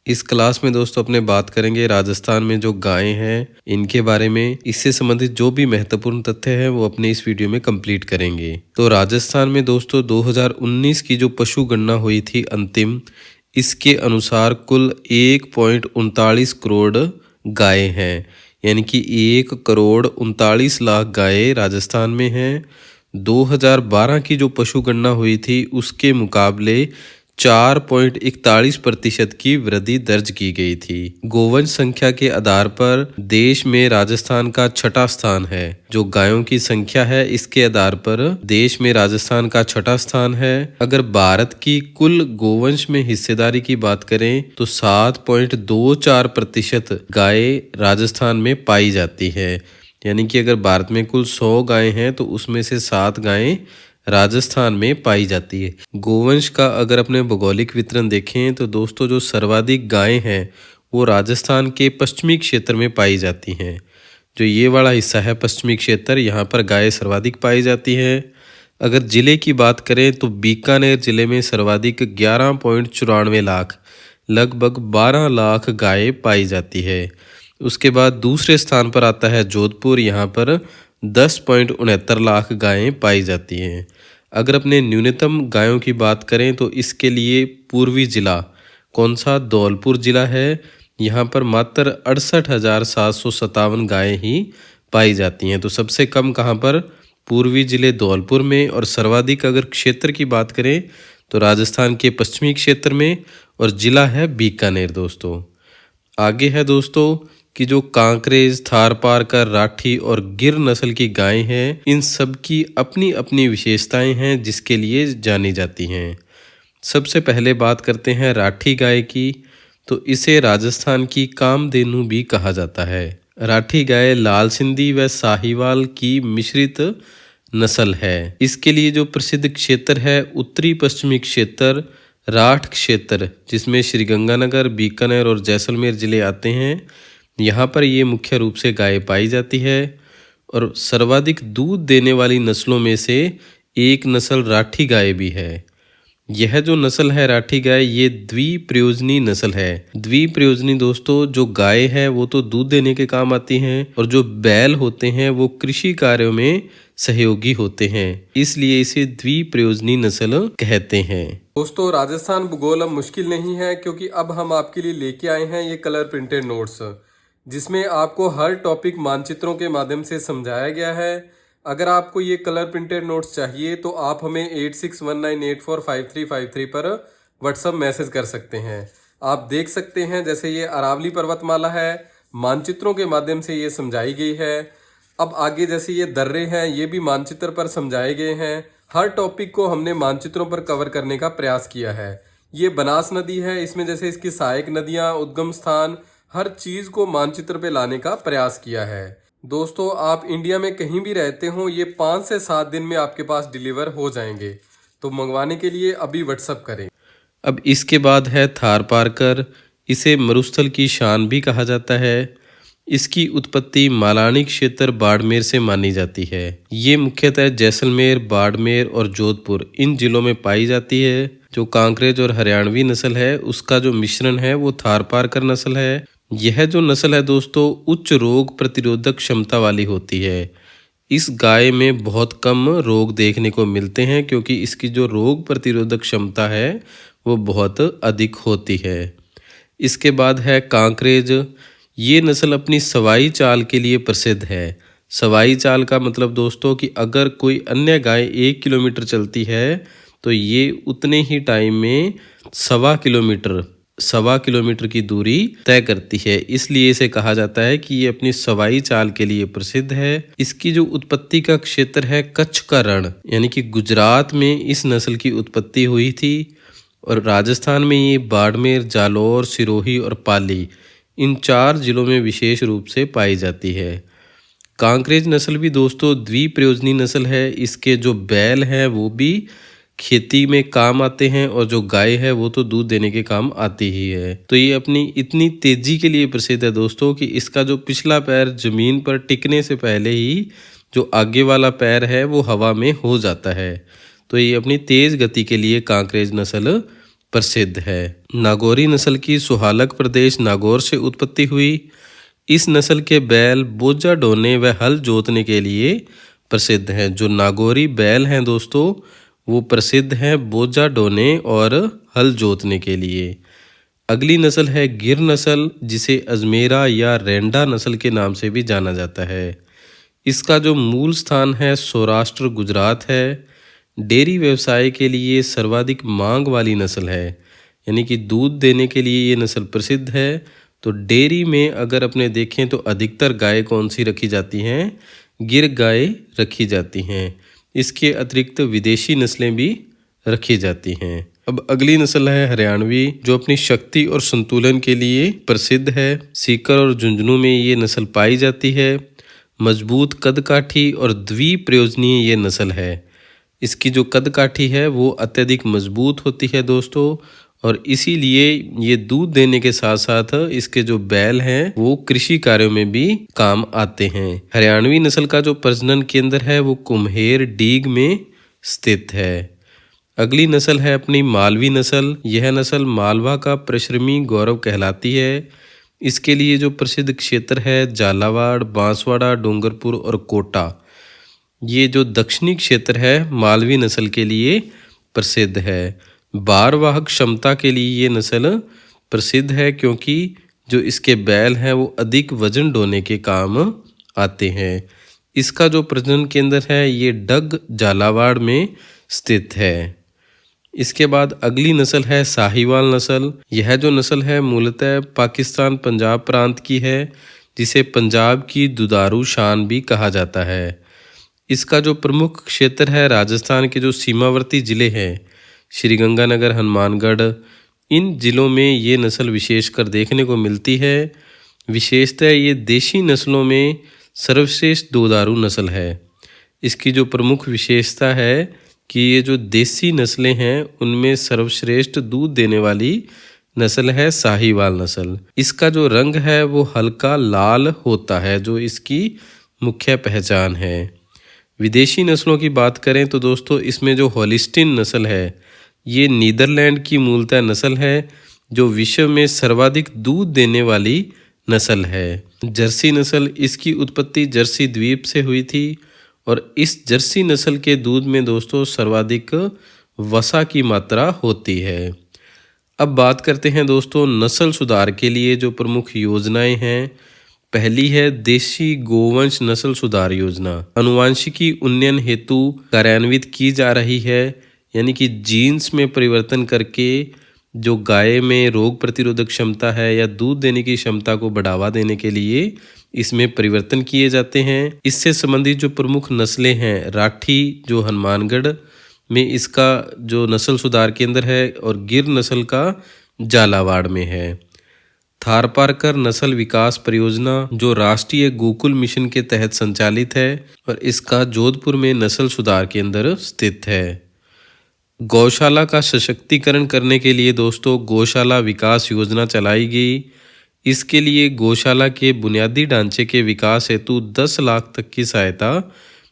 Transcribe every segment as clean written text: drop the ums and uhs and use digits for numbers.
इस क्लास में दोस्तों अपने बात करेंगे राजस्थान में जो गायें हैं इनके बारे में। इससे संबंधित जो भी महत्वपूर्ण तथ्य हैं वो अपने इस वीडियो में कंप्लीट करेंगे। तो राजस्थान में दोस्तों 2019 की जो पशु गणना हुई थी अंतिम, इसके अनुसार कुल 1.39 करोड़ गायें हैं, यानी कि 1 करोड़ 39 लाख गायें राजस्थान में हैं। 2012 की जो पशु गणना हुई थी उसके मुकाबले 4.41% की वृद्धि दर्ज की गई थी। गोवंश संख्या के आधार पर देश में राजस्थान का छठा स्थान है। जो गायों की संख्या है इसके आधार पर देश में राजस्थान का छठा स्थान है। अगर भारत की कुल गोवंश में हिस्सेदारी की बात करें तो 7.24% गायें राजस्थान में पाई जाती है। यानी कि अगर भारत में कुल 100 गायें हैं तो उसमें से 7 गायें राजस्थान में पाई जाती है। गोवंश का अगर अपने भौगोलिक वितरण देखें तो दोस्तों जो सर्वाधिक गायें हैं वो राजस्थान के पश्चिमी क्षेत्र में पाई जाती हैं। जो ये वाला हिस्सा है पश्चिमी क्षेत्र, यहाँ पर गायें सर्वाधिक पाई जाती हैं। अगर ज़िले की बात करें तो बीकानेर ज़िले में सर्वाधिक 11.94 लाख, लगभग 12 लाख गायें पाई जाती है। उसके बाद दूसरे स्थान पर आता है जोधपुर, यहाँ पर 10.69 लाख गायें पाई जाती हैं। अगर अपने न्यूनतम गायों की बात करें तो इसके लिए पूर्वी जिला कौन सा, धौलपुर जिला है। यहाँ पर मात्र 68,757 गायें ही पाई जाती हैं। तो सबसे कम कहाँ पर, पूर्वी जिले धौलपुर में, और सर्वाधिक अगर क्षेत्र की बात करें तो राजस्थान के पश्चिमी क्षेत्र में, और जिला है बीकानेर। दोस्तों आगे है दोस्तों कि जो कांकरेज, थारपारकर, राठी और गिर नस्ल की गायें हैं इन सब की अपनी अपनी विशेषताएं हैं जिसके लिए जानी जाती हैं। सबसे पहले बात करते हैं राठी गाय की। तो इसे राजस्थान की कामधेनु भी कहा जाता है। राठी गाय लाल सिंधी व साहिवाल की मिश्रित नस्ल है। इसके लिए जो प्रसिद्ध क्षेत्र है उत्तरी पश्चिमी क्षेत्र, राठ क्षेत्र, जिसमें श्रीगंगानगर, बीकानेर और जैसलमेर जिले आते हैं, यहाँ पर ये मुख्य रूप से गाय पाई जाती है। और सर्वाधिक दूध देने वाली नस्लों में से एक नस्ल राठी गाय भी है। यह जो नस्ल है राठी गाय, ये द्विप्रयोजनी नस्ल है। द्विप्रयोजनी दोस्तों जो गाय है वो तो दूध देने के काम आती हैं, और जो बैल होते हैं वो कृषि कार्यों में सहयोगी होते हैं, इसलिए इसे द्विप्रयोजनी नस्ल कहते हैं। दोस्तों राजस्थान भूगोल अब मुश्किल नहीं है, क्योंकि अब हम आपके लिए लेके आए हैं ये कलर प्रिंटेड नोट्स, जिसमें आपको हर टॉपिक मानचित्रों के माध्यम से समझाया गया है। अगर आपको ये कलर प्रिंटेड नोट्स चाहिए तो आप हमें 8619845353 पर व्हाट्सअप मैसेज कर सकते हैं। आप देख सकते हैं जैसे ये अरावली पर्वतमाला है, मानचित्रों के माध्यम से ये समझाई गई है। अब आगे जैसे ये दर्रे हैं ये भी मानचित्र पर समझाए गए हैं। हर टॉपिक को हमने मानचित्रों पर कवर करने का प्रयास किया है। ये बनास नदी है, इसमें जैसे इसकी सहायक नदियाँ, उद्गम स्थान, हर चीज़ को मानचित्र पे लाने का प्रयास किया है। दोस्तों आप इंडिया में कहीं भी रहते हो ये 5 से 7 दिन में आपके पास डिलीवर हो जाएंगे। तो मंगवाने के लिए अभी व्हाट्सअप करें। अब इसके बाद है थारपारकर। इसे मरुस्थल की शान भी कहा जाता है। इसकी उत्पत्ति मालानी क्षेत्र बाड़मेर से मानी जाती है। ये मुख्यतः जैसलमेर, बाड़मेर और जोधपुर इन जिलों में पाई जाती है। जो कांकरेज और हरियाणवी नस्ल है उसका जो मिश्रण है वो थारपारकर नस्ल है। यह जो नस्ल है दोस्तों उच्च रोग प्रतिरोधक क्षमता वाली होती है। इस गाय में बहुत कम रोग देखने को मिलते हैं, क्योंकि इसकी जो रोग प्रतिरोधक क्षमता है वो बहुत अधिक होती है। इसके बाद है कांकरेज। ये नस्ल अपनी सवाई चाल के लिए प्रसिद्ध है। सवाई चाल का मतलब दोस्तों कि अगर कोई अन्य गाय 1 किलोमीटर चलती है तो ये उतने ही टाइम में 1.25 किलोमीटर की दूरी तय करती है, इसलिए इसे कहा जाता है कि ये अपनी सवाई चाल के लिए प्रसिद्ध है। इसकी जो उत्पत्ति का क्षेत्र है कच्छ का रण, यानी कि गुजरात में इस नस्ल की उत्पत्ति हुई थी, और राजस्थान में ये बाड़मेर, जालौर, सिरोही और पाली इन 4 जिलों में विशेष रूप से पाई जाती है। कांकरेज नस्ल भी दोस्तों द्विप्रयोजनी नस्ल है। इसके जो बैल हैं वो भी खेती में काम आते हैं, और जो गाय है वो तो दूध देने के काम आती ही है। तो ये अपनी इतनी तेजी के लिए प्रसिद्ध है दोस्तों कि इसका जो पिछला पैर जमीन पर टिकने से पहले ही जो आगे वाला पैर है वो हवा में हो जाता है। तो ये अपनी तेज गति के लिए कांकरेज नस्ल प्रसिद्ध है। नागौरी नस्ल की सुहालक प्रदेश नागौर से उत्पत्ति हुई। इस नस्ल के बैल बोझा ढोने व हल जोतने के लिए प्रसिद्ध हैं। जो नागौरी बैल हैं दोस्तों, वो प्रसिद्ध हैं बोझा ढोने और हल जोतने के लिए। अगली नस्ल है गिर नस्ल, जिसे अजमेरा या रेंडा नस्ल के नाम से भी जाना जाता है। इसका जो मूल स्थान है सौराष्ट्र गुजरात है। डेयरी व्यवसाय के लिए सर्वाधिक मांग वाली नस्ल है, यानी कि दूध देने के लिए ये नस्ल प्रसिद्ध है। तो डेयरी में अगर अपने देखें तो अधिकतर गाय कौन सी रखी जाती हैं? गिर गाय रखी जाती हैं। इसके अतिरिक्त विदेशी नस्लें भी रखी जाती हैं। अब अगली नस्ल है हरियाणवी, जो अपनी शक्ति और संतुलन के लिए प्रसिद्ध है। सीकर और झुंझुनू में ये नस्ल पाई जाती है। मजबूत कदकाठी और द्विप्रयोजनीय ये नस्ल है। इसकी जो कदकाठी है वो अत्यधिक मजबूत होती है दोस्तों, और इसीलिए ये दूध देने के साथ साथ इसके जो बैल हैं वो कृषि कार्यों में भी काम आते हैं। हरियाणवी नस्ल का जो प्रजनन केंद्र है वो कुम्हेर डीग में स्थित है। अगली नस्ल है अपनी मालवी नस्ल। यह नस्ल मालवा का परिश्रमी गौरव कहलाती है। इसके लिए जो प्रसिद्ध क्षेत्र है झालावाड़, बांसवाड़ा, डूंगरपुर और कोटा, ये जो दक्षिणी क्षेत्र है मालवी नस्ल के लिए प्रसिद्ध है। भारवाहक क्षमता के लिए ये नस्ल प्रसिद्ध है, क्योंकि जो इसके बैल हैं वो अधिक वजन ढोने के काम आते हैं। इसका जो प्रजनन केंद्र है ये डग झालावाड़ में स्थित है। इसके बाद अगली नस्ल है साहिवाल नस्ल। यह जो नस्ल है मूलतः पाकिस्तान पंजाब प्रांत की है, जिसे पंजाब की दुधारू शान भी कहा जाता है। इसका जो प्रमुख क्षेत्र है राजस्थान के जो सीमावर्ती ज़िले हैं श्रीगंगानगर, हनुमानगढ़, इन ज़िलों में ये नस्ल विशेषकर देखने को मिलती है। विशेषतः ये देशी नस्लों में सर्वश्रेष्ठ दुधारू नस्ल है। इसकी जो प्रमुख विशेषता है कि ये जो देसी नस्लें हैं उनमें सर्वश्रेष्ठ दूध देने वाली नस्ल है साहिवाल नस्ल। इसका जो रंग है वो हल्का लाल होता है, जो इसकी मुख्य पहचान है। विदेशी नस्लों की बात करें तो दोस्तों इसमें जो होलिस्टीन नस्ल है ये नीदरलैंड की मूलतः नस्ल है, जो विश्व में सर्वाधिक दूध देने वाली नस्ल है। जर्सी नस्ल, इसकी उत्पत्ति जर्सी द्वीप से हुई थी, और इस जर्सी नस्ल के दूध में दोस्तों सर्वाधिक वसा की मात्रा होती है। अब बात करते हैं दोस्तों नस्ल सुधार के लिए जो प्रमुख योजनाएं हैं। पहली है देशी गोवंश नस्ल सुधार योजना। अनुवांशिकी उन्नयन हेतु कार्यान्वित की जा रही है, यानी कि जीन्स में परिवर्तन करके जो गाय में रोग प्रतिरोधक क्षमता है या दूध देने की क्षमता को बढ़ावा देने के लिए इसमें परिवर्तन किए जाते हैं। इससे संबंधित जो प्रमुख नस्लें हैं राठी जो हनुमानगढ़ में इसका जो नस्ल सुधार केंद्र है, और गिर नस्ल का झालावाड़ में है। थारपारकर नस्ल विकास परियोजना जो राष्ट्रीय गोकुल मिशन के तहत संचालित है, और इसका जोधपुर में नस्ल सुधार केंद्र स्थित है। गौशाला का सशक्तिकरण करने के लिए दोस्तों गौशाला विकास योजना चलाई गई। इसके लिए गौशाला के बुनियादी ढांचे के विकास हेतु 10 लाख तक की सहायता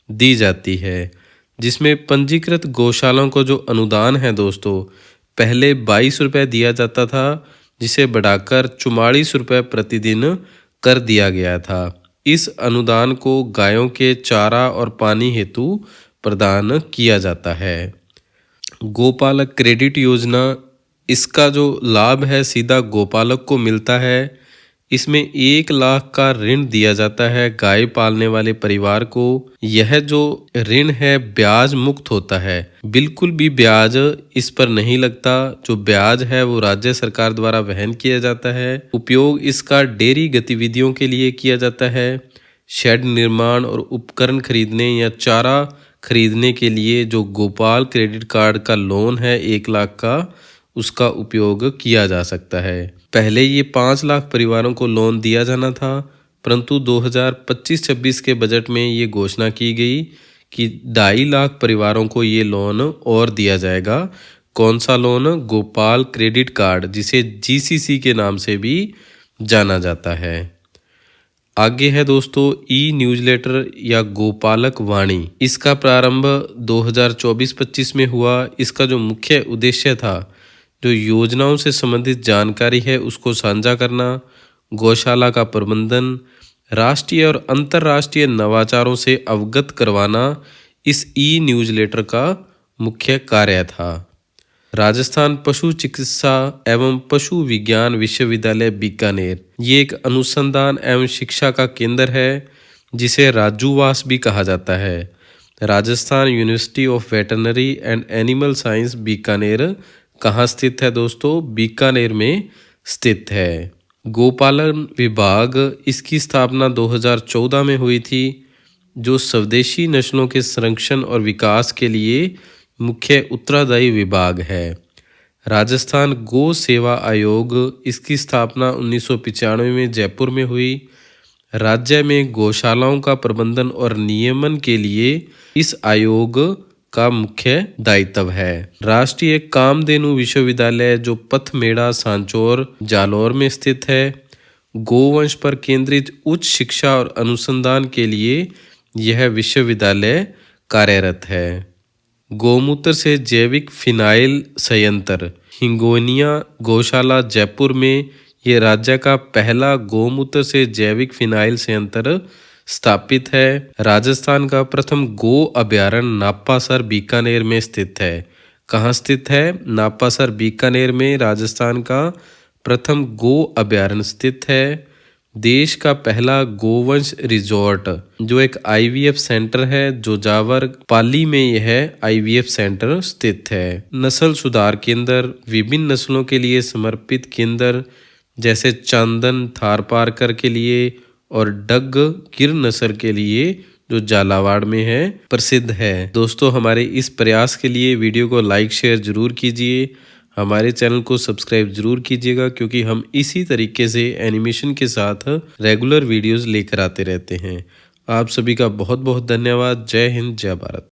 दी जाती है, जिसमें पंजीकृत गौशालाओं को जो अनुदान है दोस्तों पहले 22 रुपये दिया जाता था, जिसे बढ़ाकर 44 रुपये प्रतिदिन कर दिया गया था। इस अनुदान को गायों के चारा और पानी हेतु प्रदान किया जाता है। गोपालक क्रेडिट योजना, इसका जो लाभ है सीधा गोपालक को मिलता है। इसमें 1 लाख का ऋण दिया जाता है गाय पालने वाले परिवार को। यह जो ऋण है ब्याज मुक्त होता है, बिल्कुल भी ब्याज इस पर नहीं लगता। जो ब्याज है वो राज्य सरकार द्वारा वहन किया जाता है। उपयोग इसका डेयरी गतिविधियों के लिए किया जाता है। शेड निर्माण और उपकरण खरीदने या चारा खरीदने के लिए जो गोपाल क्रेडिट कार्ड का लोन है 1 लाख का, उसका उपयोग किया जा सकता है। पहले ये 5 लाख परिवारों को लोन दिया जाना था, परंतु 2025-26 के बजट में ये घोषणा की गई कि 2.5 लाख परिवारों को ये लोन और दिया जाएगा। कौन सा लोन? गोपाल क्रेडिट कार्ड, जिसे GCC के नाम से भी जाना जाता है। आगे है दोस्तों ई न्यूज़लेटर या गोपालक वाणी। इसका प्रारंभ 2024-25 में हुआ। इसका जो मुख्य उद्देश्य था जो योजनाओं से संबंधित जानकारी है उसको साझा करना, गौशाला का प्रबंधन, राष्ट्रीय और अंतर्राष्ट्रीय नवाचारों से अवगत करवाना इस ई न्यूज़लेटर का मुख्य कार्य था। राजस्थान पशु चिकित्सा एवं पशु विज्ञान विश्वविद्यालय बीकानेर ये एक अनुसंधान एवं शिक्षा का केंद्र है जिसे राजूवास भी कहा जाता है। Rajasthan university of veterinary and animal science Bikaner कहाँ स्थित है दोस्तों? बीकानेर में स्थित है। गोपालन विभाग इसकी स्थापना 2014 में हुई थी, जो स्वदेशी नस्लों के संरक्षण और विकास के लिए मुख्य उत्तरदायी विभाग है। राजस्थान गौ सेवा आयोग इसकी स्थापना 1995 में जयपुर में हुई। राज्य में गौशालाओं का प्रबंधन और नियमन के लिए इस आयोग का मुख्य दायित्व है। राष्ट्रीय कामधेनु विश्वविद्यालय जो पथमेड़ा सांचौर जालौर में स्थित है, गोवंश पर केंद्रित उच्च शिक्षा और अनुसंधान के लिए यह विश्वविद्यालय कार्यरत है। गौमूत्र से जैविक फिनाइल संयंत्र हिंगोनिया गौशाला जयपुर में ये राज्य का पहला गौमूत्र से जैविक फिनाइल संयंत्र स्थापित है। राजस्थान का प्रथम गो अभयारण्य नापासर बीकानेर में स्थित है। कहाँ स्थित है? नापासर बीकानेर में राजस्थान का प्रथम गो अभयारण्य स्थित है। देश का पहला गोवंश रिजॉर्ट जो एक आईवीएफ सेंटर है, जोजावर पाली में यह आईवीएफ सेंटर स्थित है। नस्ल सुधार केंद्र विभिन्न नस्लों के लिए समर्पित केंद्र जैसे चांदन थारपारकर के लिए और डग गिर नस्ल के लिए जो झालावाड़ में है प्रसिद्ध है। दोस्तों हमारे इस प्रयास के लिए वीडियो को लाइक शेयर जरूर कीजिए, हमारे चैनल को सब्सक्राइब जरूर कीजिएगा क्योंकि हम इसी तरीके से एनिमेशन के साथ रेगुलर वीडियोस लेकर आते रहते हैं। आप सभी का बहुत बहुत धन्यवाद। जय हिंद, जय भारत।